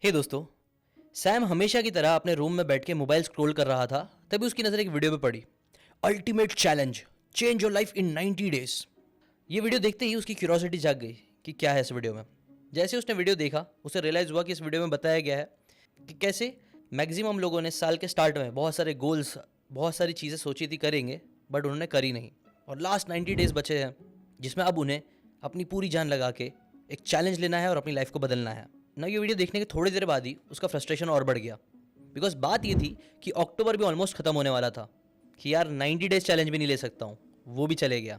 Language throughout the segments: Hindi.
हे दोस्तों, सैम हमेशा की तरह अपने रूम में बैठ के मोबाइल स्क्रॉल कर रहा था। तभी उसकी नज़र एक वीडियो पे पड़ी। Ultimate challenge, change your life in 90 days. ये वीडियो देखते ही उसकी क्यूरियोसिटी जाग गई कि क्या है इस वीडियो में। जैसे उसने वीडियो देखा, उसे रियलाइज़ हुआ कि इस वीडियो में बताया गया है कि कैसे मैक्सिमम लोगों ने साल के स्टार्ट में बहुत सारे गोल्स, बहुत सारी चीज़ें सोची थी करेंगे, बट उन्होंने करी नहीं। और लास्ट 90 डेज बचे हैं जिसमें अब उन्हें अपनी पूरी जान लगा के एक चैलेंज लेना है और अपनी लाइफ को बदलना है ना। ये वीडियो देखने के थोड़ी देर बाद ही उसका फ्रस्ट्रेशन और बढ़ गया, बिकॉज बात ये थी कि अक्टूबर भी ऑलमोस्ट खत्म होने वाला था कि यार 90 डेज चैलेंज भी नहीं ले सकता हूँ, वो भी चले गया।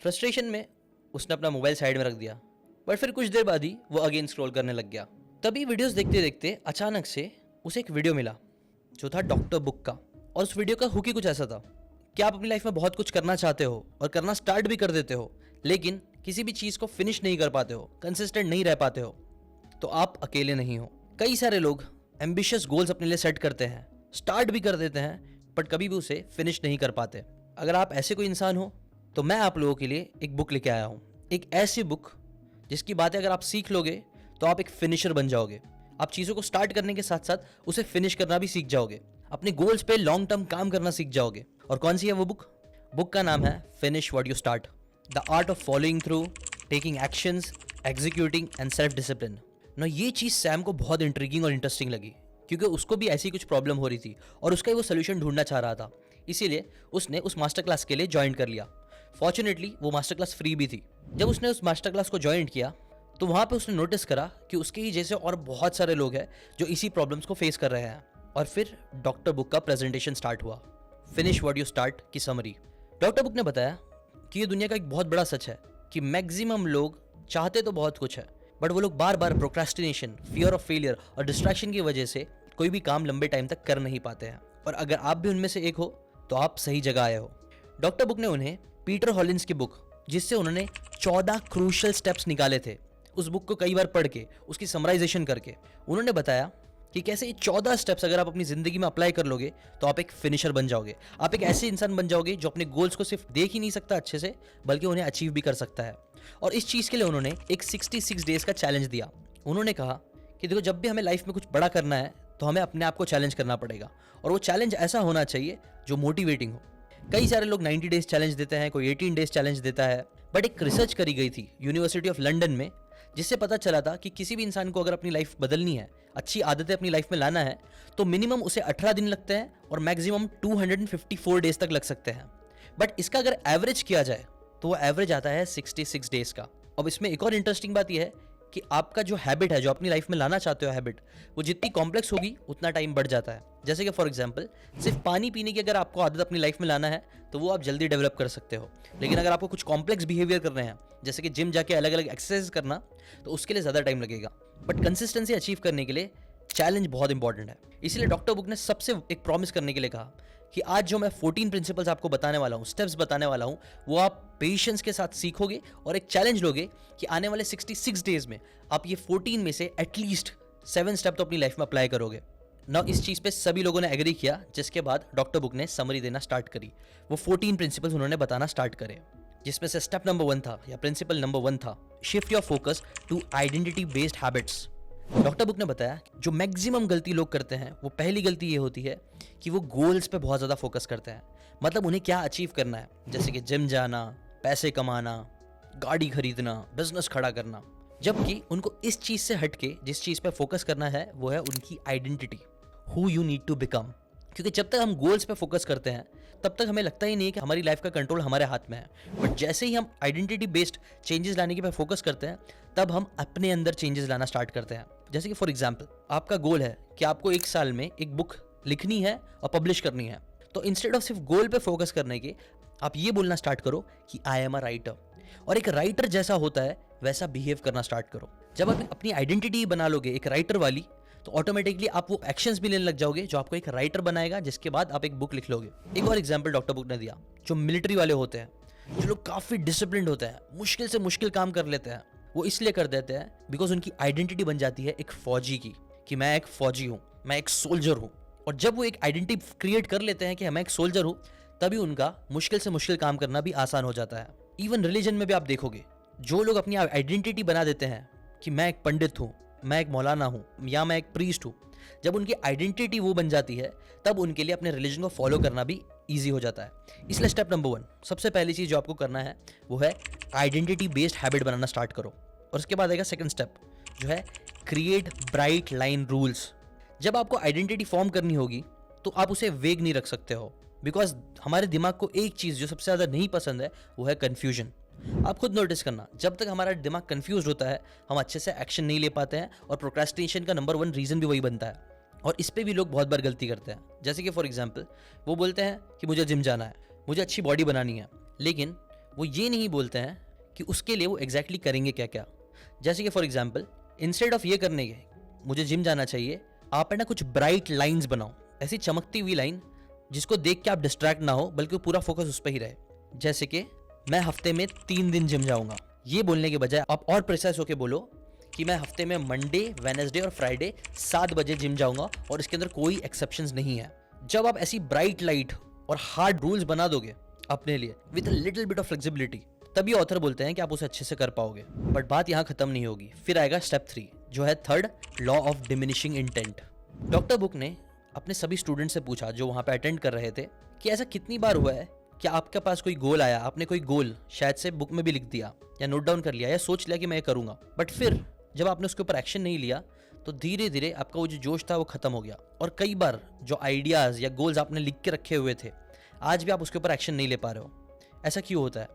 फ्रस्ट्रेशन में उसने अपना मोबाइल साइड में रख दिया, बट फिर कुछ देर बाद ही वो अगेन स्क्रॉल करने लग गया। तभी वीडियोस देखते देखते अचानक से उसे एक वीडियो मिला जो था डॉक्टर बुक का। और उस वीडियो का हुक ही कुछ ऐसा था कि आप अपनी लाइफ में बहुत कुछ करना चाहते हो और करना स्टार्ट भी कर देते हो, लेकिन किसी भी चीज़ को फिनिश नहीं कर पाते हो, कंसिस्टेंट नहीं रह पाते हो, तो आप अकेले नहीं हो। कई सारे लोग एम्बिशियस गोल्स अपने लिए सेट करते हैं, स्टार्ट भी कर देते हैं, बट कभी भी उसे फिनिश नहीं कर पाते। अगर आप ऐसे कोई इंसान हो तो मैं आप लोगों के लिए एक बुक लेके आया हूँ। एक ऐसी बुक जिसकी बातें अगर आप सीख लोगे तो आप एक फिनिशर बन जाओगे। आप चीज़ों को स्टार्ट करने के साथ साथ उसे फिनिश करना भी सीख जाओगे, अपने गोल्स पे लॉन्ग टर्म काम करना सीख जाओगे। और कौन सी है वो बुक? बुक का नाम है finish what you start, the art of following through, taking actions, executing and self discipline. ना ये चीज़ सैम को बहुत इंट्रिगिंग और इंटरेस्टिंग लगी, क्योंकि उसको भी ऐसी कुछ प्रॉब्लम हो रही थी और उसका ही वो सोल्यूशन ढूंढना चाह रहा था। इसीलिए उसने उस मास्टर क्लास के लिए ज्वाइन कर लिया। फॉर्चुनेटली वो मास्टर क्लास फ्री भी थी। जब उसने उस मास्टर क्लास को ज्वाइन किया तो वहाँ पे उसने नोटिस करा कि उसके ही जैसे और बहुत सारे लोग हैं जो इसी प्रॉब्लम्स को फेस कर रहे हैं। और फिर डॉक्टर बुक का प्रेजेंटेशन स्टार्ट हुआ, फिनिश व्हाट यू स्टार्ट की समरी। डॉक्टर बुक ने बताया कि ये दुनिया का एक बहुत बड़ा सच है कि मैक्सिमम लोग चाहते तो बहुत कुछ है, बट वो लोग बार बार प्रोक्रेस्टिनेशन, फियर ऑफ फेलियर और डिस्ट्रैक्शन की वजह से कोई भी काम लंबे टाइम तक कर नहीं पाते हैं। और अगर आप भी उनमें से एक हो तो आप सही जगह आए हो। डॉक्टर बुक ने उन्हें पीटर हॉलिन्स की बुक, जिससे उन्होंने 14 क्रूशियल स्टेप्स निकाले थे, उस बुक को कई बार पढ़ के उसकी समराइजेशन करके उन्होंने बताया कि कैसे ये 14 स्टेप्स अगर आप अपनी जिंदगी में अप्लाई कर लोगे तो आप एक फिनिशर बन जाओगे। आप एक ऐसे इंसान बन जाओगे जो अपने गोल्स को सिर्फ देख ही नहीं सकता अच्छे से, बल्कि उन्हें अचीव भी कर सकता है। और इस चीज़ के लिए उन्होंने एक 66 डेज का चैलेंज दिया। उन्होंने कहा कि देखो, जब भी हमें लाइफ में कुछ बड़ा करना है तो हमें अपने आप को चैलेंज करना पड़ेगा, और वो चैलेंज ऐसा होना चाहिए जो मोटिवेटिंग हो। कई सारे लोग 90 डेज चैलेंज देते हैं, कोई 18 डेज चैलेंज देता है, बट एक रिसर्च करी गई थी यूनिवर्सिटी ऑफ लंदन में, जिससे पता चला था कि किसी भी इंसान को अगर अपनी लाइफ बदलनी है, अच्छी आदतें अपनी लाइफ में लाना है, तो मिनिमम उसे 18 दिन लगते हैं और मैक्सिमम 254 डेज तक लग सकते हैं। बट इसका अगर एवरेज किया जाए तो वो एवरेज आता है 66 डेज का। अब इसमें एक और इंटरेस्टिंग बात यह है कि आपका जो हैबिट है, जो अपनी लाइफ में लाना चाहते हो हैबिट, वो जितनी कॉम्प्लेक्स होगी उतना टाइम बढ़ जाता है। जैसे कि फॉर एग्जांपल, सिर्फ पानी पीने की अगर आपको आदत अपनी लाइफ में लाना है तो वो आप जल्दी डेवलप कर सकते हो, लेकिन अगर आपको कुछ कॉम्प्लेक्स बिहेवियर करने हैं, जैसे कि जिम जाके अलग अलग एक्सरसाइज करना, तो उसके लिए ज़्यादा टाइम लगेगा। बट कंसिस्टेंसी अचीव करने के लिए चैलेंज बहुत इंपॉर्टेंट है। इसीलिए डॉक्टर बुक ने सबसे एक प्रॉमिस करने के लिए कहा कि आज जो मैं 14 प्रिंसिपल्स आपको बताने वाला हूँ, स्टेप्स बताने वाला हूँ, वो आप पेशेंस के साथ सीखोगे और एक चैलेंज लोगे कि आने वाले 66 डेज में आप ये 14 में से एटलीस्ट 7 स्टेप तो अपनी लाइफ में अप्लाई करोगे ना। इस चीज़ पे सभी लोगों ने एग्री किया, जिसके बाद डॉक्टर बुक ने समरी देना स्टार्ट करी। वो 14 प्रिंसिपल्स उन्होंने बताना स्टार्ट करे, जिसमें से स्टेप नंबर 1 था, या प्रिंसिपल नंबर 1 था, shift your focus to identity based habits. Doctor book ने बताया जो मैक्सिमम गलती लोग करते हैं, वो पहली गलती ये होती है कि वो गोल्स पे बहुत ज़्यादा फोकस करते हैं, मतलब उन्हें क्या अचीव करना है, जैसे कि जिम जाना, पैसे कमाना, गाड़ी खरीदना, बिजनेस खड़ा करना। जबकि उनको इस चीज़ से हटके जिस चीज़ पे फोकस करना है वो है उनकी identity, who you need to become. क्योंकि जब तक हम गोल्स पे फोकस करते हैं तब तक हमें लगता ही नहीं है कि हमारी लाइफ का कंट्रोल हमारे हाथ में है, बट जैसे ही हम आइडेंटिटी बेस्ड चेंजेस लाने के पे फोकस करते हैं तब हम अपने अंदर चेंजेस लाना स्टार्ट करते हैं। जैसे कि फॉर एग्जांपल, आपका गोल है कि आपको एक साल में एक बुक लिखनी है और पब्लिश करनी है, तो इंस्टेड ऑफ सिर्फ गोल पे फोकस करने के आप ये बोलना स्टार्ट करो कि आई एम अ राइटर, और एक राइटर जैसा होता है वैसा बिहेव करना स्टार्ट करो। जब आप अपनी आइडेंटिटी बना लोगे एक राइटर वाली, तो ऑटोमेटिकली आप वो एक्शंस भी लेने लग जाओगे जो आपको एक राइटर बनाएगा, जिसके बाद आप एक बुक लिख लोगे। एक और एग्जांपल डॉक्टर बुक ने दिया, जो मिलिट्री वाले होते हैं, जो लोग काफ़ी डिसिप्लिन्ड होते हैं, मुश्किल से मुश्किल काम कर लेते हैं, वो इसलिए कर देते हैं बिकॉज उनकी आइडेंटिटी बन जाती है एक फौजी की, कि मैं एक फौजी हूँ, मैं एक सोल्जर हूँ। और जब वो एक आइडेंटिटी क्रिएट कर लेते हैं कि मैं एक सोल्जर हूँ, तभी उनका मुश्किल से मुश्किल काम करना भी आसान हो जाता है। इवन रिलीजन में भी आप देखोगे, जो लोग अपनी आइडेंटिटी बना देते हैं कि मैं एक पंडित हूँ, मैं एक मौलाना हूँ या मैं एक प्रीस्ट हूँ, जब उनकी आइडेंटिटी वो बन जाती है तब उनके लिए अपने रिलीजन को फॉलो करना भी ईजी हो जाता है। इसलिए स्टेप नंबर 1, सबसे पहली चीज़ जो आपको करना है वो है आइडेंटिटी बेस्ड हैबिट बनाना स्टार्ट करो। और उसके बाद आएगा सेकंड स्टेप जो है क्रिएट ब्राइट लाइन रूल्स। जब आपको आइडेंटिटी फॉर्म करनी होगी तो आप उसे वेग नहीं रख सकते हो, बिकॉज हमारे दिमाग को एक चीज़ जो सबसे ज़्यादा नहीं पसंद है वो है कन्फ्यूजन। आप खुद नोटिस करना, जब तक हमारा दिमाग कंफ्यूज होता है हम अच्छे से एक्शन नहीं ले पाते हैं, और प्रोक्रेस्टिनेशन का नंबर 1 रीज़न भी वही बनता है। और इस पे भी लोग बहुत बार गलती करते हैं। जैसे कि फॉर एग्जांपल वो बोलते हैं कि मुझे जिम जाना है, मुझे अच्छी बॉडी बनानी है, लेकिन वो ये नहीं बोलते हैं कि उसके लिए वो एग्जैक्टली करेंगे क्या क्या। जैसे कि फॉर एग्जांपल इंस्टेड ऑफ ये करने के मुझे जिम जाना चाहिए, आप है ना कुछ ब्राइट लाइन्स बनाओ, ऐसी चमकती हुई लाइन जिसको देख के आप डिस्ट्रैक्ट ना हो बल्कि पूरा फोकस उस पर ही रहे। जैसे कि मैं हफ्ते में 3 दिन जिम जाऊंगा, ये बोलने के बजाय आप और प्रिसाइज होके बोलो कि मैं हफ्ते में मंडे, वेडनेसडे और फ्राइडे 7 बजे जिम जाऊंगा और इसके अंदर कोई एक्सेप्शंस नहीं है। जब आप ऐसी ब्राइट लाइट और हार्ड रूल्स बना दोगे अपने लिए with a little bit of flexibility, तभी ऑथर बोलते हैं कि आप उसे अच्छे से कर पाओगे। बट बात यहाँ खत्म नहीं होगी, फिर आएगा स्टेप 3 जो है third, law of diminishing intent. Doctor book ने अपने सभी स्टूडेंट से पूछा जो वहाँ पे अटेंड कर रहे थे कि ऐसा कितनी बार हुआ है कि आपके पास कोई गोल आया, आपने कोई गोल शायद से बुक में भी लिख दिया या नोट डाउन कर लिया या सोच लिया कि मैं ये करूँगा, बट फिर जब आपने उसके ऊपर एक्शन नहीं लिया तो धीरे धीरे आपका वो जो जोश था वो खत्म हो गया। और कई बार जो आइडियाज़ या गोल्स आपने लिख के रखे हुए थे आज भी आप उसके ऊपर एक्शन नहीं ले पा रहे हो। ऐसा क्यों होता है?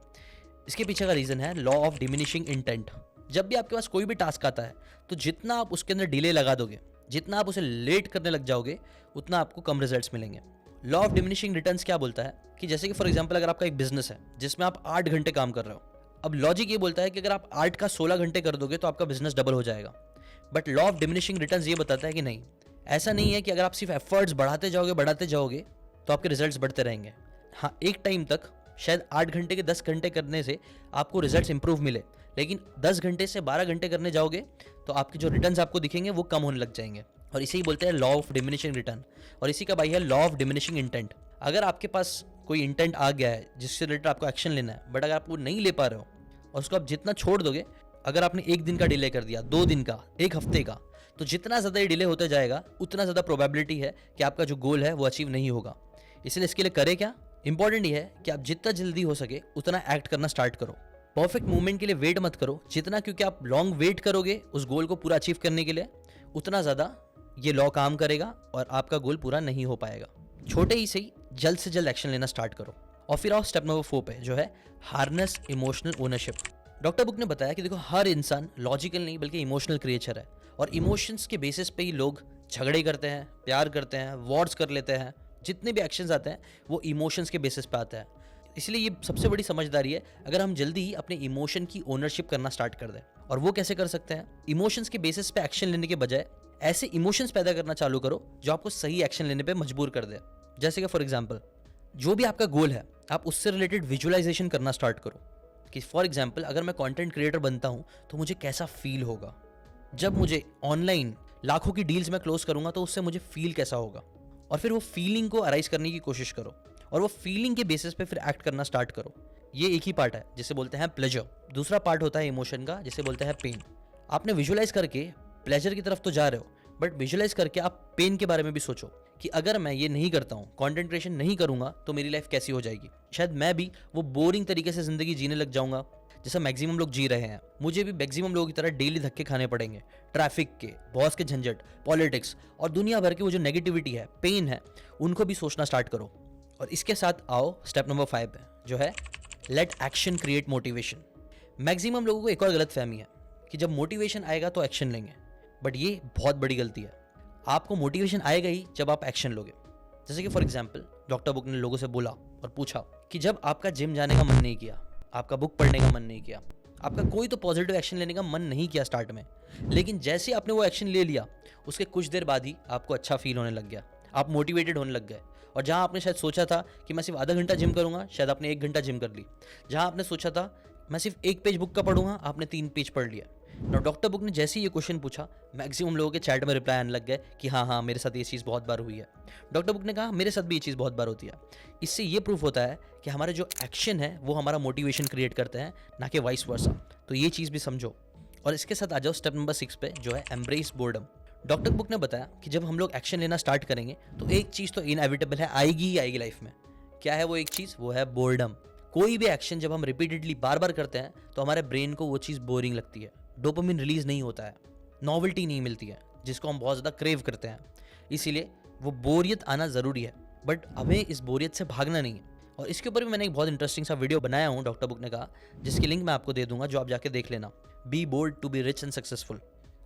इसके पीछे का रीज़न है लॉ ऑफ डिमिनिशिंग इंटेंट। जब भी आपके पास कोई भी टास्क आता है तो जितना आप उसके अंदर डिले लगा दोगे, जितना आप उसे लेट करने लग जाओगे, उतना आपको कम रिजल्ट्स मिलेंगे। लॉ ऑफ डिमिनिशिंग रिटर्न्स क्या बोलता है कि जैसे कि फॉर एग्जांपल अगर आपका एक बिजनेस है जिसमें आप 8 घंटे काम कर रहे हो, अब लॉजिक ये बोलता है कि अगर आप 8 का 16 घंटे कर दोगे तो आपका बिजनेस डबल हो जाएगा। But law of diminishing returns ये बताता है कि नहीं, ऐसा नहीं है कि अगर आप सिर्फ एफर्ट्स बढ़ाते जाओगे तो आपके रिजल्ट्स बढ़ते रहेंगे। हाँ, एक टाइम तक शायद 8 घंटे के 10 घंटे करने से आपको रिजल्ट्स इंप्रूव मिले, लेकिन 10 घंटे से 12 घंटे करने जाओगे तो आपके जो रिटर्न्स आपको दिखेंगे वो कम होने लग जाएंगे। और इसे ही बोलते हैं लॉ ऑफ डिमिनिशिंग रिटर्न। और इसी का भाई है लॉ ऑफ डिमिनिशिंग इंटेंट। अगर आपके पास कोई इंटेंट आ गया है जिससे रिलेटेड आपको एक्शन लेना है, बट अगर आप वो नहीं ले पा रहे हो और उसको आप जितना छोड़ दोगे, अगर आपने 1 दिन का डिले कर दिया, 2 दिन का, 1 हफ्ते का, तो जितना ज़्यादा ये डिले होता जाएगा उतना ज़्यादा प्रोबेबिलिटी है कि आपका जो गोल है वो अचीव नहीं होगा। इसलिए इसके लिए करें क्या? इंपॉर्टेंट ये है कि आप जितना जल्दी हो सके उतना एक्ट करना स्टार्ट करो। परफेक्ट मूवमेंट के लिए वेट मत करो जितना, क्योंकि आप लॉन्ग वेट करोगे उस गोल को पूरा अचीव करने के लिए, उतना ज़्यादा ये लॉ काम करेगा और आपका गोल पूरा नहीं हो पाएगा। छोटे ही सही जल्द से जल्द एक्शन लेना स्टार्ट करो। और फिर आओ स्टेप नंबर 4 पे जो है harness emotional ownership. Doctor book ने बताया कि देखो, हर इंसान लॉजिकल नहीं बल्कि इमोशनल क्रिएचर है, और इमोशंस के बेसिस पे ही लोग झगड़े करते हैं, प्यार करते हैं, वॉर्स कर लेते हैं। जितने भी एक्शंस आते हैं वो इमोशंस के बेसिस पे आते हैं। इसलिए ये सबसे बड़ी समझदारी है अगर हम जल्दी ही अपने इमोशन की ओनरशिप करना स्टार्ट कर दें। और वो कैसे कर सकते हैं? इमोशंस के बेसिस पे एक्शन लेने के बजाय ऐसे इमोशंस पैदा करना चालू करो जो आपको सही एक्शन लेने पे मजबूर कर दे। जैसे कि फॉर एग्जांपल जो भी आपका गोल है आप उससे रिलेटेड विजुअलाइजेशन करना स्टार्ट करो कि फॉर एग्जांपल अगर मैं कंटेंट क्रिएटर बनता हूं तो मुझे कैसा फील होगा, जब मुझे ऑनलाइन लाखों की डील्स मैं क्लोज करूंगा तो उससे मुझे फील कैसा होगा। और फिर वो फीलिंग को अराइज करने की कोशिश करो और वो फीलिंग के बेसिस पे फिर एक्ट करना स्टार्ट करो। ये एक ही पार्ट है जिसे बोलते हैं प्लेजर। दूसरा पार्ट होता है इमोशन का जिसे बोलते हैं पेन। आपने विजुअलाइज करके प्लेजर की तरफ तो जा रहे हो, बट विजुअलाइज करके आप पेन के बारे में भी सोचो कि अगर मैं ये नहीं करता हूँ, कंटेंट क्रिएशन नहीं करूंगा तो मेरी लाइफ कैसी हो जाएगी। शायद मैं भी वो बोरिंग तरीके से जिंदगी जीने लग जाऊंगा जैसा मैक्सिमम लोग जी रहे हैं। मुझे भी मैक्सिमम लोगों की तरह डेली धक्के खाने पड़ेंगे, ट्रैफिक के, बॉस के झंझट, पॉलिटिक्स और दुनिया भर की वो जो नेगेटिविटी है, पेन है, उनको भी सोचना स्टार्ट करो। और इसके साथ आओ स्टेप नंबर 5 पे जो है let action create motivation. Maximum लोगों को एक और गलत फहमी है कि जब मोटिवेशन आएगा तो एक्शन लेंगे, बट ये बहुत बड़ी गलती है। आपको मोटिवेशन आएगा ही जब आप एक्शन लोगे। जैसे कि फॉर एग्जांपल डॉक्टर बुक ने लोगों से बोला और पूछा कि जब आपका जिम जाने का मन नहीं किया, आपका बुक पढ़ने का मन नहीं किया, आपका कोई तो पॉजिटिव एक्शन लेने का मन नहीं किया स्टार्ट में, लेकिन जैसे आपने वो एक्शन ले लिया उसके कुछ देर बाद ही आपको अच्छा फील होने लग गया, आप मोटिवेटेड होने लग गए। और जहाँ आपने शायद सोचा था कि मैं सिर्फ आधा घंटा जिम करूँगा, शायद आपने 1 घंटा जिम कर ली। जहाँ आपने सोचा था मैं सिर्फ 1 पेज बुक का पढ़ूंगा, आपने 3 पेज पढ़ लिया। और डॉक्टर बुक ने जैसे ही ये क्वेश्चन पूछा, मैक्सिमम लोगों के चैट में रिप्लाई आने लग गए कि हाँ मेरे साथ ये चीज़ बहुत बार हुई है। डॉक्टर बुक ने कहा मेरे साथ भी ये चीज़ बहुत बार होती है। इससे ये प्रूफ होता है कि हमारे जो एक्शन है वो हमारा मोटिवेशन क्रिएट करते हैं, ना कि वाइस वर्सा। तो ये चीज़ भी समझो। और इसके साथ आ जाओ स्टेप नंबर 6 पे, जो है एम्ब्रेस बोर्डम। डॉक्टर बुक ने बताया कि जब हम लोग एक्शन लेना स्टार्ट करेंगे तो एक चीज़ तो इनएविटेबल है, आएगी ही आएगी लाइफ में। क्या है वो एक चीज़? वो है बोर्डम। कोई भी एक्शन जब हम रिपीटेडली बार बार करते हैं तो हमारे ब्रेन को वो चीज़ बोरिंग लगती है, डोपामिन रिलीज नहीं होता है, नॉवेल्टी नहीं मिलती है जिसको हम बहुत ज़्यादा क्रेव करते हैं। इसीलिए वो बोरियत आना ज़रूरी है, बट हमें इस बोरियत से भागना नहीं है। और इसके ऊपर भी मैंने एक बहुत इंटरेस्टिंग सा वीडियो बनाया हूँ, डॉक्टर बुक ने कहा, जिसकी लिंक मैं आपको दे दूंगा, जो आप जाके देख लेना। Be bold to be rich and successful.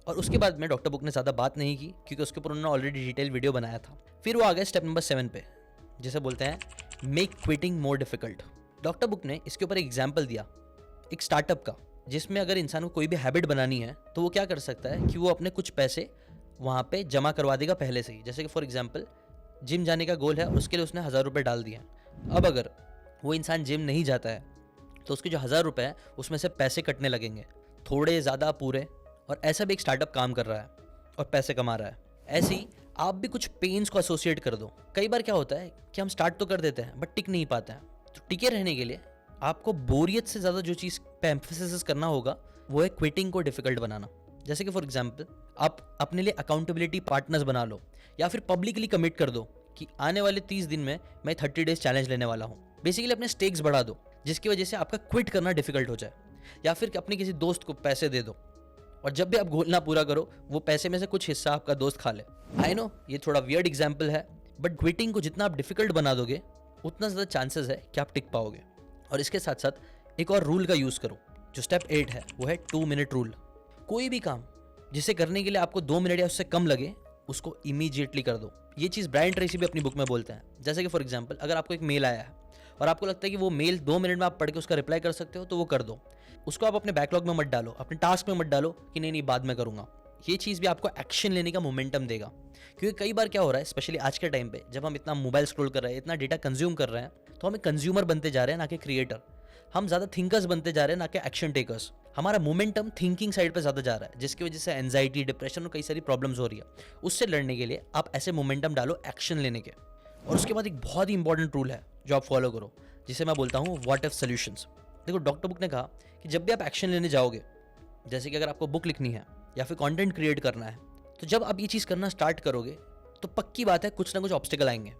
और उसके बाद में डॉक्टर बुक ने ज़्यादा बात नहीं की क्योंकि उसके ऊपर उन्होंने ऑलरेडी डिटेल वीडियो बनाया था। फिर वो आ गए स्टेप नंबर 7 पे, जिसे बोलते हैं make quitting more difficult. Doctor book ने इसके ऊपर एक एग्जाम्पल दिया एक स्टार्टअप का, जिसमें अगर इंसान को कोई भी हैबिट बनानी है तो वो क्या कर सकता है कि वो अपने कुछ पैसे वहाँ पे जमा करवा देगा पहले से ही। जैसे कि फॉर एग्जांपल जिम जाने का गोल है और उसके लिए उसने 1000 रुपये डाल दिए हैं। अब अगर वो इंसान जिम नहीं जाता है तो उसके जो 1000 रुपये हैं उसमें से पैसे कटने लगेंगे, थोड़े ज़्यादा पूरे। और ऐसा भी एक स्टार्टअप काम कर रहा है और पैसे कमा रहा है। ऐसे ही आप भी कुछ पेन्स को एसोसिएट कर दो। कई बार क्या होता है कि हम स्टार्ट तो कर देते हैं बट टिक नहीं पाते हैं। तो टिके रहने के लिए आपको बोरियत से ज़्यादा जो चीज़ पे एम्फेसिस करना होगा वो है क्विटिंग को डिफिकल्ट बनाना। जैसे कि फॉर एग्जांपल आप अपने लिए अकाउंटेबिलिटी पार्टनर्स बना लो, या फिर पब्लिकली कमिट कर दो कि आने वाले 30 दिन में मैं 30 डेज चैलेंज लेने वाला हूँ। बेसिकली अपने स्टेक्स बढ़ा दो जिसकी वजह से आपका क्विट करना डिफिकल्ट हो जाए। या फिर अपने किसी दोस्त को पैसे दे दो और जब भी आप गोल ना पूरा करो वो पैसे में से कुछ हिस्सा आपका दोस्त खा ले। आई नो ये थोड़ा वियर्ड एग्जाम्पल है, बट क्विटिंग को जितना आप डिफिकल्ट बना दोगे उतना ज़्यादा चांसेस है कि आप टिक पाओगे। और इसके साथ साथ एक और रूल का यूज़ करो, जो स्टेप 8 है, वो है 2 मिनट रूल। कोई भी काम जिसे करने के लिए आपको 2 मिनट या उससे कम लगे उसको इमीडिएटली कर दो। ये चीज़ ब्रायन ट्रेसी भी अपनी बुक में बोलते हैं। जैसे कि फॉर एग्जांपल अगर आपको एक मेल आया है और आपको लगता है कि वो मेल 2 मिनट में आप पढ़ के उसका रिप्लाई कर सकते हो तो वो कर दो। उसको आप अपने बैकलॉग में मत डालो, अपने टास्क में मत डालो कि नहीं बाद में करूँगा। ये चीज़ भी आपको एक्शन लेने का मोमेंटम देगा। क्योंकि कई बार क्या हो रहा है, स्पेशली आज के टाइम पे जब हम इतना मोबाइल स्क्रॉल कर रहे हैं, इतना डेटा कंज्यूम कर रहे हैं, तो हम कंज्यूमर बनते जा रहे हैं ना कि क्रिएटर। हम ज़्यादा थिंकर्स बनते जा रहे हैं ना कि एक्शन टेकर्स। हमारा मोमेंटम थिंकिंग साइड पे ज़्यादा जा रहा है, जिसकी वजह से एंजाइटी, डिप्रेशन और कई सारी प्रॉब्लम्स हो रही है। उससे लड़ने के लिए आप ऐसे मोमेंटम डालो एक्शन लेने के। और उसके बाद एक बहुत ही इंपॉर्टेंट रूल है जो आप फॉलो करो, जिसे मैं बोलता हूँ व्हाट इफ सॉल्यूशंस। देखो डॉक्टर बुक ने कहा कि जब भी आप एक्शन लेने जाओगे, जैसे कि अगर आपको बुक लिखनी है या फिर कंटेंट क्रिएट करना है, तो जब आप ये चीज़ करना स्टार्ट करोगे तो पक्की बात है कुछ ना कुछ ऑब्स्टिकल आएंगे।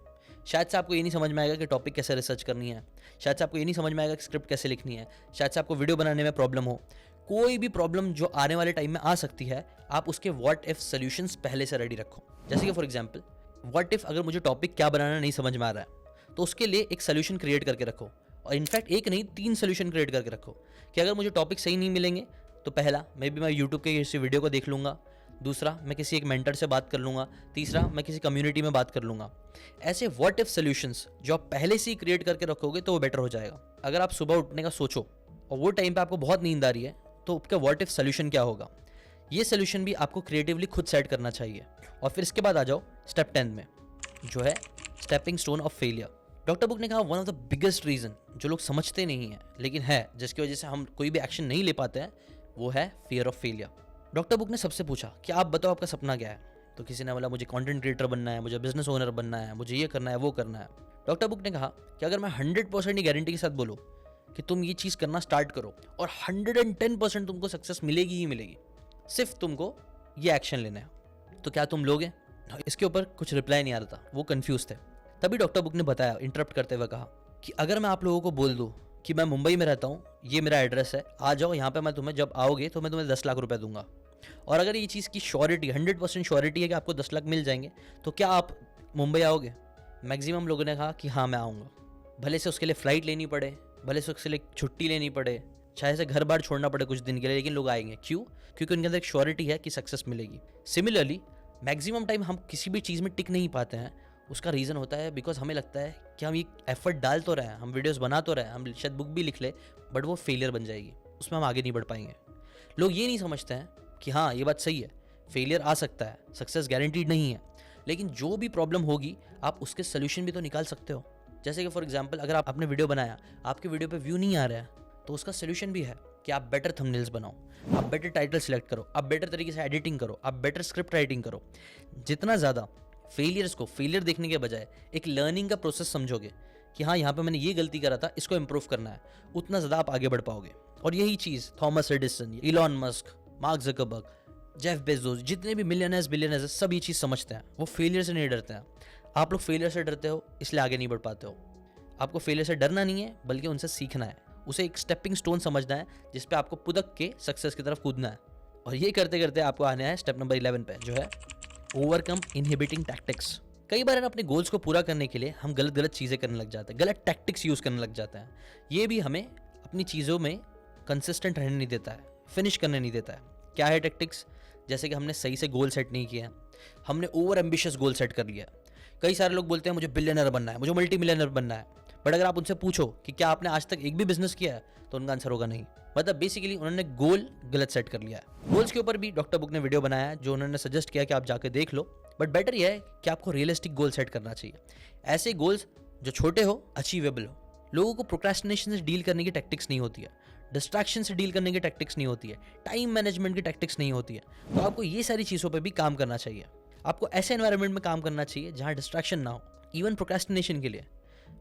शायद से आपको ये नहीं समझ में आएगा कि टॉपिक कैसे रिसर्च करनी है, शायद से आपको ये नहीं समझ में आएगा कि स्क्रिप्ट कैसे लिखनी है, शायद से आपको वीडियो बनाने में प्रॉब्लम हो। कोई भी प्रॉब्लम जो आने वाले टाइम में आ सकती है, आप उसके व्हाट इफ सॉल्यूशंस पहले से रेडी रखो। जैसे कि फॉर एग्जांपल व्हाट इफ अगर मुझे टॉपिक क्या बनाना नहीं समझ में आ रहा है तो उसके लिए एक सोल्यूशन क्रिएट करके रखो। और इनफैक्ट एक नहीं 3 सोल्यूशन क्रिएट करके रखो कि अगर मुझे टॉपिक सही नहीं मिलेंगे तो पहला मैं यूट्यूब के किसी वीडियो को देख लूँगा, दूसरा मैं किसी एक मेंटर से बात कर लूँगा, तीसरा मैं किसी कम्युनिटी में बात कर लूँगा। ऐसे व्हाट इफ सॉल्यूशंस जो आप पहले से ही क्रिएट करके रखोगे तो वो बेटर हो जाएगा। अगर आप सुबह उठने का सोचो और वो टाइम पे आपको बहुत नींद आ रही है तो आपका व्हाट इफ सॉल्यूशन क्या होगा, ये सॉल्यूशन भी आपको क्रिएटिवली खुद सेट करना चाहिए। और फिर इसके बाद आ जाओ स्टेप 10 में, जो है stepping stone of failure. Doctor book ने कहा one of the biggest reason जो लोग समझते नहीं है लेकिन है, जिसकी वजह से हम कोई भी एक्शन नहीं ले पाते हैं, वो है fear of failure. Doctor book ने सबसे पूछा कि आप बताओ आपका सपना क्या है। तो किसी ने बोला मुझे कंटेंट क्रिएटर बनना है, मुझे बिजनेस ओनर बनना है, मुझे ये करना है, वो करना है। डॉक्टर बुक ने कहा कि अगर मैं 100% गारंटी के साथ बोलूँ कि तुम ये चीज़ करना स्टार्ट करो और 110% तुमको सक्सेस मिलेगी ही मिलेगी, सिर्फ तुमको ये एक्शन लेना है, तो क्या तुम लोगे? इसके ऊपर कुछ रिप्लाई नहीं आ रहा था, वो कंफ्यूज थे। तभी डॉक्टर बुक ने बताया, इंटरप्ट करते हुए कहा कि अगर मैं आप लोगों को बोल दूँ कि मैं मुंबई में रहता हूँ, ये मेरा एड्रेस है, आ जाओ यहाँ पे, मैं तुम्हें जब आओगे तो मैं तुम्हें 10 लाख रुपए दूंगा, और अगर ये चीज़ की श्योरिटी 100% श्योरिटी है कि आपको 10 लाख मिल जाएंगे, तो क्या आप मुंबई आओगे? मैक्सिमम लोगों ने कहा कि हाँ मैं आऊँगा, भले से उसके लिए फ़्लाइट लेनी पड़े, भले से उसके लिए छुट्टी लेनी पड़े, चाहे से घर बार छोड़ना पड़े कुछ दिन के लिए, लेकिन लोग आएंगे। क्यों? क्योंकि उनके अंदर एक श्योरिटी है कि सक्सेस मिलेगी। सिमिलरली मैक्सिमम टाइम हम किसी भी चीज़ में टिक नहीं पाते हैं, उसका रीज़न होता है बिकॉज हमें लगता है कि हम ये एफर्ट डाल तो रहे हैं, हम वीडियोस बना तो रहे हैं, हम शायद बुक भी लिख ले, बट वो फेलियर बन जाएगी, उसमें हम आगे नहीं बढ़ पाएंगे। लोग ये नहीं समझते हैं कि हाँ ये बात सही है, फेलियर आ सकता है, सक्सेस गारंटीड नहीं है, लेकिन जो भी प्रॉब्लम होगी आप उसके सोल्यूशन भी तो निकाल सकते हो। जैसे कि फॉर एग्जांपल अगर आपने वीडियो बनाया, आपके वीडियो पे व्यू नहीं आ रहा है, तो उसका सोल्यूशन भी है कि आप बेटर थंबनेल्स बनाओ, आप बेटर टाइटल सिलेक्ट करो, आप बेटर तरीके से एडिटिंग करो, आप बेटर स्क्रिप्ट राइटिंग करो। जितना ज़्यादा फेलियर्स को फेलियर देखने के बजाय एक लर्निंग का प्रोसेस समझोगे कि हाँ यहाँ पे मैंने ये गलती करा था, इसको इंप्रूव करना है, उतना ज़्यादा आप आगे बढ़ पाओगे। और यही चीज़ Thomas Edison, Elon Musk, Mark Zuckerberg, Jeff Bezos, जितने भी बिलियनर्स सब ये चीज़ समझते हैं। वो फेलियर से नहीं डरते हैं। आप लोग फेलियर से डरते हो, इसलिए आगे नहीं बढ़ पाते हो। आपको फेलियर से डरना नहीं है, बल्कि उनसे सीखना है, उसे एक स्टेपिंग स्टोन समझना है जिस पे आपको पुदक के सक्सेस की तरफ कूदना है। और ये करते करते आपको आना है स्टेप नंबर 11 पे, जो है ओवरकम इनहिबिटिंग टैक्टिक्स। कई बार अपने गोल्स को पूरा करने के लिए हम गलत चीज़ें करने लग जाते हैं, गलत टैक्टिक्स यूज़ करने लग जाते हैं। ये भी हमें अपनी चीज़ों में कंसिस्टेंट रहने नहीं देता है, फिनिश करने नहीं देता है। क्या है टैक्टिक्स? जैसे कि हमने सही से गोल सेट नहीं किया, हमने ओवर एम्बिशियस गोल सेट कर लिया। कई सारे लोग बोलते हैं मुझे बिलियनर बनना है, मुझे मल्टी मिलियनर बनना है, बट अगर आप उनसे पूछो कि क्या आपने आज तक एक भी बिजनेस किया है, तो उनका आंसर होगा नहीं। मतलब बेसिकली उन्होंने गोल गलत सेट कर लिया है। गोल्स के ऊपर भी डॉक्टर बुक ने वीडियो बनाया है, जो उन्होंने सजेस्ट किया कि आप जाके देख लो। बट बेटर यह है कि आपको रियलिस्टिक गोल सेट करना चाहिए, ऐसे गोल्स जो छोटे हो, अचीवेबल हो। लोगों को प्रोक्रेस्टिनेशन से डील करने की टैक्टिक्स नहीं होती है, डिस्ट्रैक्शन से डील करने की टैक्टिक्स नहीं होती है, टाइम मैनेजमेंट की टैक्टिक्स नहीं होती है। तो आपको ये सारी चीज़ों पर भी काम करना चाहिए। आपको ऐसे एनवायरनमेंट में काम करना चाहिए जहाँ डिस्ट्रैक्शन ना हो। इवन प्रोक्रेस्टिनेशन के लिए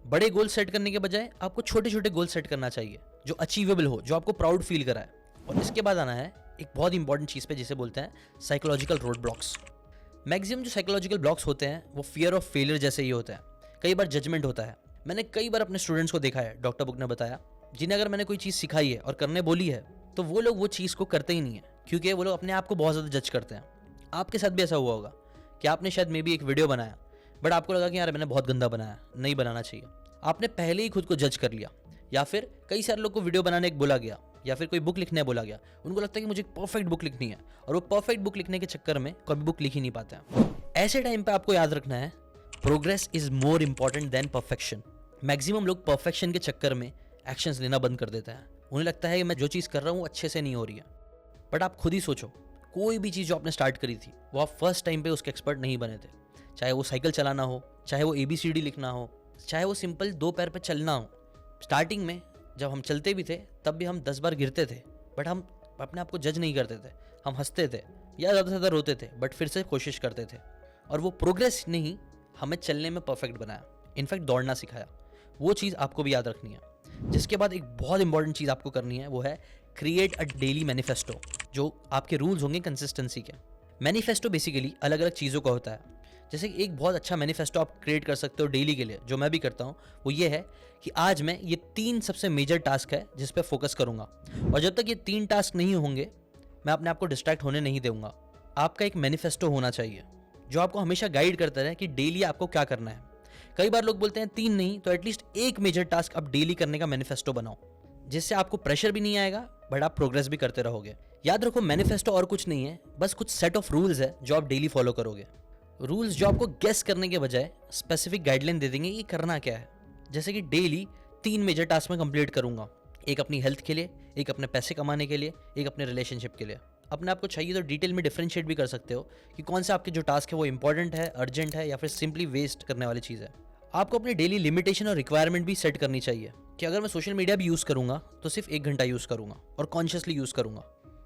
बड़े गोल सेट करने के बजाय आपको छोटे छोटे गोल सेट करना चाहिए, जो अचीवेबल हो, जो आपको प्राउड फील कराए। और इसके बाद आना है एक बहुत इंपॉर्टेंट चीज़ पे, जिसे बोलते हैं साइकोलॉजिकल रोड ब्लॉक्स। मैक्सिमम जो साइकोलॉजिकल ब्लॉक्स होते हैं वो फियर ऑफ फेलियर जैसे ही होते हैं। कई बार जजमेंट होता है। मैंने कई बार अपने स्टूडेंट्स को देखा है, डॉक्टर बुक ने बताया, जिन्हें अगर मैंने कोई चीज़ सिखाई है और करने बोली है, तो वो लोग वो चीज़ को करते ही नहीं है, क्योंकि वो लोग अपने आप को बहुत ज़्यादा जज करते हैं। आपके साथ भी ऐसा हुआ होगा कि आपने शायद मे बी एक वीडियो बनाया, बट आपको लगा कि यार मैंने बहुत गंदा बनाया, नहीं बनाना चाहिए। आपने पहले ही खुद को जज कर लिया। या फिर कई सारे लोग को वीडियो बनाने एक बोला गया, या फिर कोई बुक लिखने बोला गया। उनको लगता है कि मुझे एक परफेक्ट बुक लिखनी है, और वो परफेक्ट बुक लिखने के चक्कर में कभी बुक लिख ही नहीं पाते हैं। ऐसे टाइम पे आपको याद रखना है, progress is more important than perfection. Maximum लोग परफेक्शन के चक्कर में एक्शंस लेना बंद कर देते हैं। उन्हें लगता है कि मैं जो चीज़ कर रहा हूँ अच्छे से नहीं हो रही है। बट आप खुद ही सोचो, कोई भी चीज़ जो आपने स्टार्ट करी थी, वो आप फर्स्ट टाइम पे उसके एक्सपर्ट नहीं बने थे। चाहे वो साइकिल चलाना हो, चाहे वो ABCD लिखना हो, चाहे वो सिंपल 2 पैर पे चलना हो। स्टार्टिंग में जब हम चलते भी थे, तब भी हम 10 बार गिरते थे, बट हम अपने आप को जज नहीं करते थे। हम हंसते थे या ज़्यादा से ज़्यादा रोते थे, बट फिर से कोशिश करते थे। और वो प्रोग्रेस नहीं हमें चलने में परफेक्ट बनाया, इनफैक्ट दौड़ना सिखाया। वो चीज़ आपको भी याद रखनी है। जिसके बाद एक बहुत इंपॉर्टेंट चीज़ आपको करनी है, वो है क्रिएट अ डेली मैनिफेस्टो, जो आपके रूल्स होंगे कंसिस्टेंसी के। मैनिफेस्टो बेसिकली अलग अलग चीज़ों का होता है। जैसे कि एक बहुत अच्छा मैनिफेस्टो आप क्रिएट कर सकते हो डेली के लिए, जो मैं भी करता हूँ, वो ये है कि आज मैं ये 3 सबसे मेजर टास्क है जिस पे फोकस करूँगा, और जब तक ये 3 टास्क नहीं होंगे, मैं अपने आप को डिस्ट्रैक्ट होने नहीं दूंगा। आपका एक मैनिफेस्टो होना चाहिए जो आपको हमेशा गाइड करता रहे कि डेली आपको क्या करना है। कई बार लोग बोलते हैं 3 नहीं तो एटलीस्ट एक मेजर टास्क आप डेली करने का मैनिफेस्टो बनाओ, जिससे आपको प्रेशर भी नहीं आएगा, बट आप प्रोग्रेस भी करते रहोगे। याद रखो, मैनिफेस्टो और कुछ नहीं है, बस कुछ सेट ऑफ रूल्स है जो आप डेली फॉलो करोगे। रूल्स जो आपको गेस करने के बजाय स्पेसिफिक गाइडलाइन दे देंगे कि करना क्या है। जैसे कि डेली 3 मेजर टास्क में कंप्लीट करूंगा, एक अपनी हेल्थ के लिए, एक अपने पैसे कमाने के लिए, एक अपने रिलेशनशिप के लिए। अपने आप को चाहिए तो डिटेल में डिफरेंशिएट भी कर सकते हो कि कौन से आपके जो टास्क है वो इंपॉर्टेंट है, अर्जेंट है, या फिर सिंपली वेस्ट करने वाली चीज़ है। आपको अपनी डेली लिमिटेशन और रिक्वायरमेंट भी सेट करनी चाहिए कि अगर मैं सोशल मीडिया भी यूज़ करूँगा तो सिर्फ 1 घंटा यूज़ करूँगा और कॉन्शियसली यूज़ करूँगा,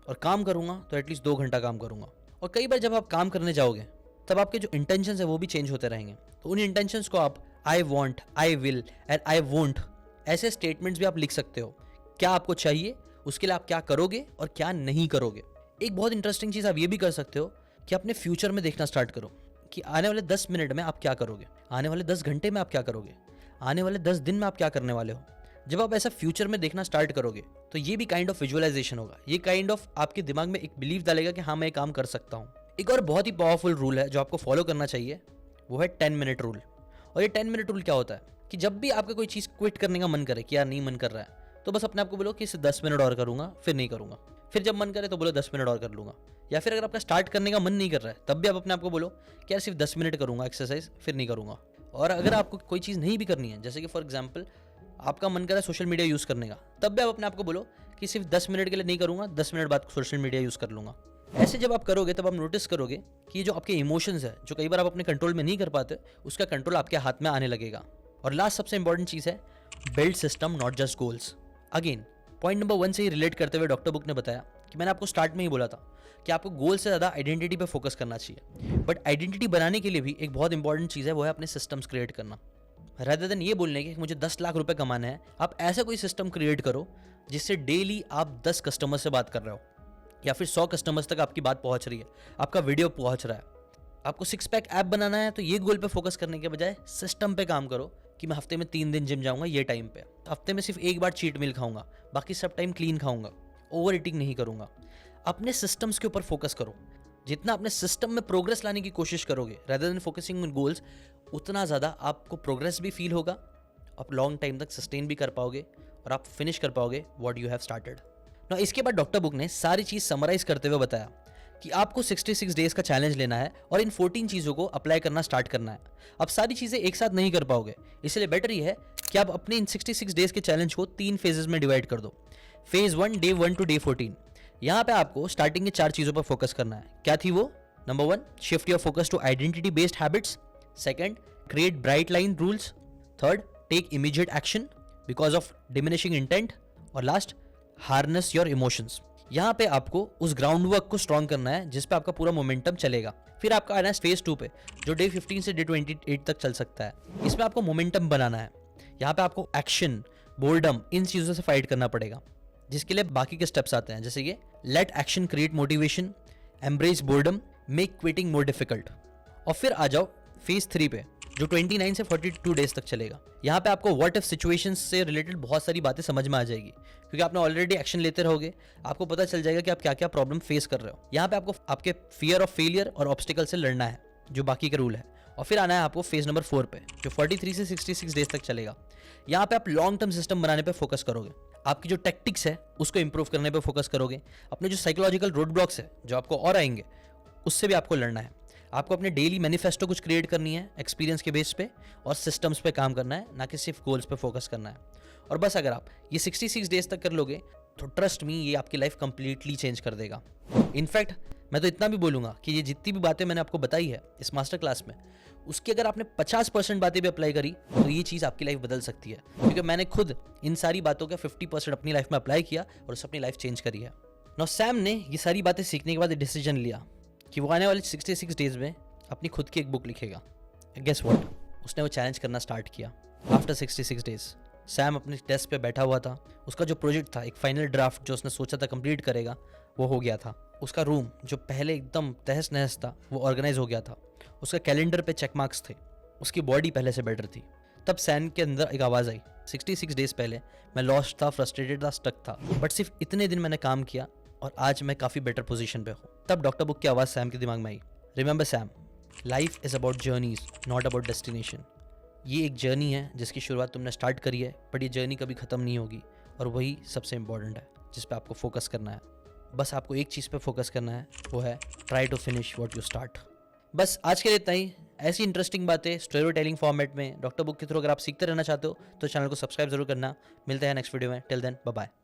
और काम करूँगा तो एटलीस्ट 2 घंटा काम करूँगा। और कई बार जब आप काम करने जाओगे तब आपके जो इंटेंशंस है वो भी चेंज होते रहेंगे। तो उन इंटेंशंस को आप I want, I will and I won't ऐसे स्टेटमेंट्स भी आप लिख सकते हो। क्या आपको चाहिए, उसके लिए आप क्या करोगे और क्या नहीं करोगे। एक बहुत इंटरेस्टिंग चीज़ आप ये भी कर सकते हो कि अपने फ्यूचर में देखना स्टार्ट करो कि आने वाले 10 मिनट में आप क्या करोगे, आने वाले 10 घंटे में आप क्या करोगे, आने वाले 10 दिन में आप क्या करने वाले हो। जब आप ऐसा फ्यूचर में देखना स्टार्ट करोगे तो ये भी काइंड ऑफ विजुअलाइजेशन होगा। ये काइंड ऑफ आपके दिमाग में एक बिलीव डालेगा कि हाँ मैं ये काम कर सकता हूँ। एक और बहुत ही पावरफुल रूल है जो आपको फॉलो करना चाहिए, वो है 10 मिनट रूल। और ये 10 मिनट रूल क्या होता है कि जब भी आपका कोई चीज़ क्विट करने का मन करे कि यार नहीं मन कर रहा है, तो बस अपने आप को बोलो कि इसे 10 मिनट और करूँगा, फिर नहीं करूँगा। फिर जब मन करे तो बोलो 10 मिनट और कर लूँगा। या फिर अगर आपका स्टार्ट करने का मन नहीं कर रहा है, तब भी आप अपने आप को बोलो कि यार सिर्फ 10 मिनट करूँगा एक्सरसाइज, फिर नहीं करूँगा। और अगर आपको कोई चीज़ नहीं भी करनी है, जैसे कि फॉर एग्जाम्पल आपका मन कर रहा है सोशल मीडिया यूज़ करने का, तब भी आप अपने आप को बोलो कि सिर्फ 10 मिनट के लिए नहीं करूँगा, 10 मिनट बाद सोशल मीडिया यूज़ कर लूँगा। ऐसे जब आप करोगे तब आप नोटिस करोगे कि जो आपके इमोशंस है, जो कई बार आप अपने कंट्रोल में नहीं कर पाते, उसका कंट्रोल आपके हाथ में आने लगेगा। और लास्ट सबसे इंपॉर्टेंट चीज़ है build system not just goals. Again point number 1 से ही रिलेट करते हुए डॉक्टर बुक ने बताया कि मैंने आपको स्टार्ट में ही बोला था कि आपको गोल से ज़्यादा आइडेंटिटी पे फोकस करना चाहिए। बट आइडेंटिटी बनाने के लिए भी एक बहुत इंपॉर्टेंट चीज़ है, वो है अपने सिस्टम्स क्रिएट करना। रादर देन ये बोलने कि मुझे 10 लाख रुपए कमाना है, आप ऐसा कोई सिस्टम क्रिएट करो जिससे डेली आप 10 कस्टमर से बात कर रहे हो। या फिर 100 कस्टमर्स तक आपकी बात पहुंच रही है, आपका वीडियो पहुंच रहा है। आपको 6 पैक ऐप बनाना है तो ये गोल पे फोकस करने के बजाय सिस्टम पे काम करो कि मैं हफ्ते में 3 दिन जिम जाऊंगा ये टाइम पे, हफ्ते में सिर्फ एक बार चीट मील खाऊंगा, बाकी सब टाइम क्लीन खाऊंगा, ओवर ईटिंग नहीं करूंगा। अपने सिस्टम्स के ऊपर फोकस करो। जितना अपने सिस्टम में प्रोग्रेस लाने की कोशिश करोगे rather than focusing on goals, उतना ज़्यादा आपको प्रोग्रेस भी फील होगा, आप लॉन्ग टाइम तक सस्टेन भी कर पाओगे और आप फिनिश कर पाओगे व्हाट यू हैव स्टार्टेड। ना इसके बाद डॉक्टर बुक ने सारी चीज़ समराइज करते हुए बताया कि आपको 66 डेज का चैलेंज लेना है और इन 14 चीज़ों को अप्लाई करना स्टार्ट करना है। अब सारी चीज़ें एक साथ नहीं कर पाओगे, इसलिए बेटर ये है कि आप अपने इन 66 डेज के चैलेंज को 3 फेजेस में डिवाइड कर दो। Phase 1 day 1 to day 14। यहाँ पे आपको स्टार्टिंग के 4 चीज़ों पर फोकस करना है। क्या थी वो? Number 1, shift your focus to identity based habits. Second, create bright line rules. Third, take immediate action because of diminishing intent. और लास्ट, हार्नेस योर इमोशंस। यहाँ पे आपको उस ग्राउंड वर्क को स्ट्रॉन्ग करना है जिस पे आपका पूरा मोमेंटम चलेगा। फिर आपका आना है फेज 2 पे, जो डे 15 से डे 28 तक चल सकता है। इसमें आपको मोमेंटम बनाना है। यहाँ पे आपको एक्शन, बोर्डम, इन चीज़ों से फाइट करना पड़ेगा, जिसके लिए बाकी के स्टेप्स आते हैं, जैसे कि let action create motivation, embrace boredom, make quitting more difficult. और फिर आ जाओ फेज 3 पे, जो 29 से 42 डेज तक चलेगा। यहाँ पे आपको व्हाट इफ सिचुएशंस से रिलेटेड बहुत सारी बातें समझ में आ जाएगी, क्योंकि आपने ऑलरेडी एक्शन लेते रहोगे, आपको पता चल जाएगा कि आप क्या क्या प्रॉब्लम फेस कर रहे हो। यहाँ पे आपको आपके फियर ऑफ फेलियर और ऑब्स्टिकल से लड़ना है, जो बाकी का रूल है। और फिर आना है आपको फेज नंबर 4 पे, जो 43 से 66 डेज तक चलेगा। यहाँ पे आप लॉन्ग टर्म सिस्टम बनाने पे फोकस करोगे, आपकी जो टेक्टिक्स है उसको इंप्रूव करने पे फोकस करोगे, अपने जो साइकोलॉजिकल रोड ब्लॉक्स है जो आपको और आएंगे उससे भी आपको लड़ना है। आपको अपने डेली मैनिफेस्टो कुछ क्रिएट करनी है एक्सपीरियंस के बेस पे, और सिस्टम्स पे काम करना है, ना कि सिर्फ गोल्स पे फोकस करना है। और बस अगर आप ये 66 डेज तक कर लोगे तो ट्रस्ट मी, ये आपकी लाइफ कंप्लीटली चेंज कर देगा। इनफैक्ट मैं तो इतना भी बोलूँगा कि ये जितनी भी बातें मैंने आपको बताई है इस मास्टर क्लास में, उसकी अगर आपने 50% बातें भी अप्लाई करी तो ये चीज़ आपकी लाइफ बदल सकती है, क्योंकि मैंने खुद इन सारी बातों का 50% अपनी लाइफ में अप्लाई किया और उससे अपनी लाइफ चेंज करी है। नाउ सैम ने ये सारी बातें सीखने के बाद डिसीजन लिया कि वो आने वाले 66 डेज में अपनी खुद की एक बुक लिखेगा। गेस व्हाट, उसने वो चैलेंज करना स्टार्ट किया। आफ्टर 66 डेज सैम अपने डेस्क पे बैठा हुआ था। उसका जो प्रोजेक्ट था, एक फाइनल ड्राफ्ट जो उसने सोचा था कंप्लीट करेगा, वो हो गया था। उसका रूम जो पहले एकदम तहस नहस था वो ऑर्गेनाइज हो गया था। उसका कैलेंडर पे चेक मार्क्स थे। उसकी बॉडी पहले से बेटर थी। तब सैम के अंदर एक आवाज़ आई, 66 डेज पहले मैं लॉस्ट था, फ्रस्ट्रेटेड था, स्टक था, बट सिर्फ इतने दिन मैंने काम किया और आज मैं काफ़ी बेटर पोजीशन पे हूँ। तब डॉक्टर बुक की आवाज़ सैम के दिमाग में आई, remember Sam, life is about journeys not about destination. ये एक जर्नी है जिसकी शुरुआत तुमने स्टार्ट करी है, बट ये जर्नी कभी ख़त्म नहीं होगी, और वही सबसे इंपॉर्टेंट है जिस पे आपको फोकस करना है। बस आपको एक चीज़ पे फोकस करना है, वो है try to finish what you start. बस आज के लिए इतना ही। ऐसी इंटरेस्टिंग बातें स्टोरी टेलिंग फॉर्मेट में डॉक्टर बुक के थ्रू अगर आप सीखते रहना चाहते हो तो चैनल को सब्सक्राइब जरूर करना। मिलते हैं नेक्स्ट वीडियो में। Till then, bye bye.